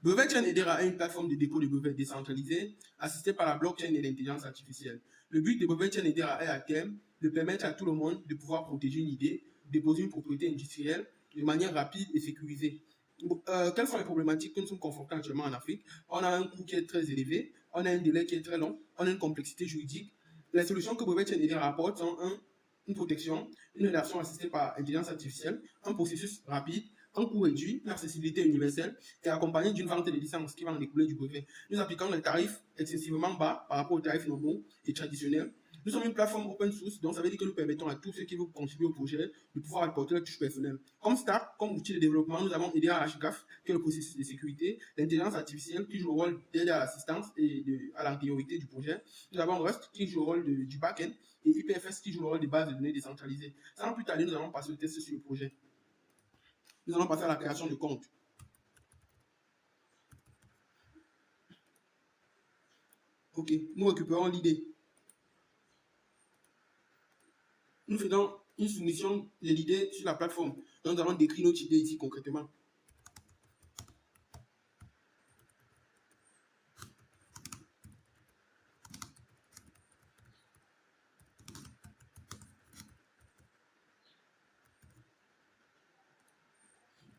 Brevet Chain Hedera est une plateforme de dépôt de brevets décentralisée assistée par la blockchain et l'intelligence artificielle. Le but de Brevet Chain Hedera est à terme de permettre à tout le monde de pouvoir protéger une idée, déposer une propriété industrielle de manière rapide et sécurisée. Quelles sont les problématiques que nous sommes confrontés actuellement en Afrique? On a un coût qui est très élevé, on a un délai qui est très long, on a une complexité juridique. Les solutions que Brevet Chain Hedera apporte sont une protection, une relation assistée par intelligence artificielle, un processus rapide, un coût réduit, une accessibilité universelle et accompagné d'une vente des licences qui va en découler du brevet. Nous appliquons des tarifs excessivement bas par rapport aux tarifs normaux et traditionnels. Nous sommes une plateforme open source, donc ça veut dire que nous permettons à tous ceux qui veulent contribuer au projet de pouvoir apporter leur touche personnelle. Comme stack, comme outil de développement, nous avons aidé à HGAF, qui est le processus de sécurité, l'intelligence artificielle qui joue le rôle d'aide à l'assistance et à l'antériorité du projet. Nous avons Rust qui joue le rôle du back-end et IPFS qui joue le rôle des bases de données décentralisées. Sans plus tarder, nous allons passer au test sur le projet. Nous allons passer à la création de compte. Ok, nous récupérons l'idée. Nous faisons une soumission de l'idée sur la plateforme. Donc, nous allons décrire notre idée ici concrètement.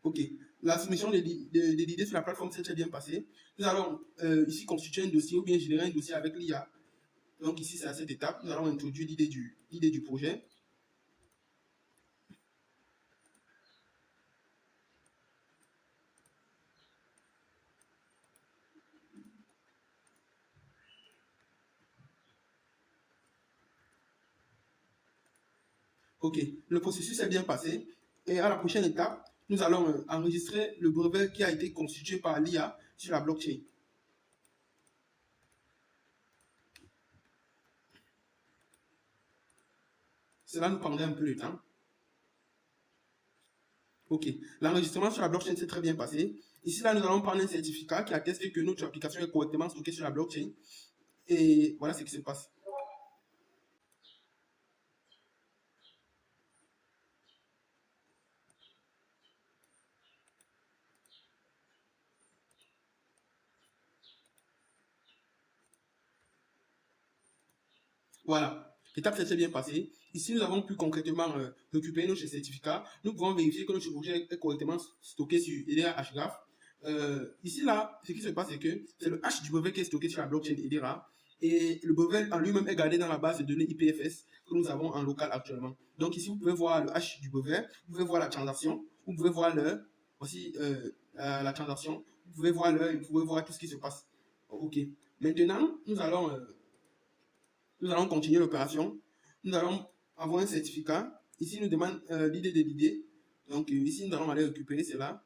Ok, la soumission de l'idée sur la plateforme s'est très bien passée. Nous allons ici constituer un dossier ou bien générer un dossier avec l'IA. Donc ici, c'est à cette étape. Nous allons introduire l'idée du projet. Ok, le processus est bien passé. Et à la prochaine étape, nous allons enregistrer le brevet qui a été constitué par l'IA sur la blockchain. Cela nous prendrait un peu de temps. Ok, l'enregistrement sur la blockchain s'est très bien passé. Ici, là, nous allons prendre un certificat qui atteste que notre application est correctement stockée sur la blockchain. Et voilà ce qui se passe. Voilà, l'étape s'est très bien passée. Ici, nous avons pu concrètement récupérer notre certificat. Nous pouvons vérifier que notre projet est correctement stocké sur Hedera Hgraph. Ici, là, ce qui se passe, c'est que c'est le hash du brevet qui est stocké sur la blockchain Hedera. Et le brevet en lui-même est gardé dans la base de données IPFS que nous avons en local actuellement. Donc ici, vous pouvez voir le hash du brevet, vous pouvez voir la transaction, vous pouvez voir l'heure, aussi la transaction, vous pouvez voir l'heure et vous pouvez voir tout ce qui se passe. Ok. Maintenant, nous allons continuer l'opération. Nous allons avoir un certificat. Ici, nous demande l'idée de l'idée. Donc, ici, nous allons aller récupérer cela.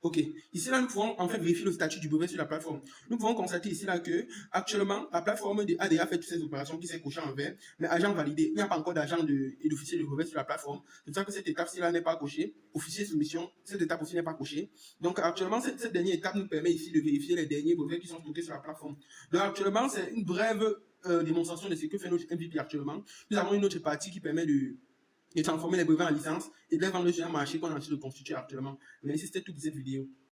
Ok, ici là nous pouvons en fait vérifier le statut du brevet sur la plateforme. Nous pouvons constater ici là que actuellement la plateforme de ADA fait toutes ces opérations qui s'est cochée en vert, mais agent validé. Il n'y a pas encore d'agent et d'officier de brevet sur la plateforme. C'est pour ça que cette étape-ci là n'est pas cochée. Officier soumission, cette étape aussi n'est pas cochée. Donc actuellement cette dernière étape nous permet ici de vérifier les derniers brevets qui sont stockés sur la plateforme. Donc actuellement c'est une brève démonstration de ce que fait notre MVP actuellement. Nous avons une autre partie qui permet de transformer les brevets en licence et de les vendre sur un marché qu'on est en train de constituer actuellement. Merci, c'était tout pour cette vidéo.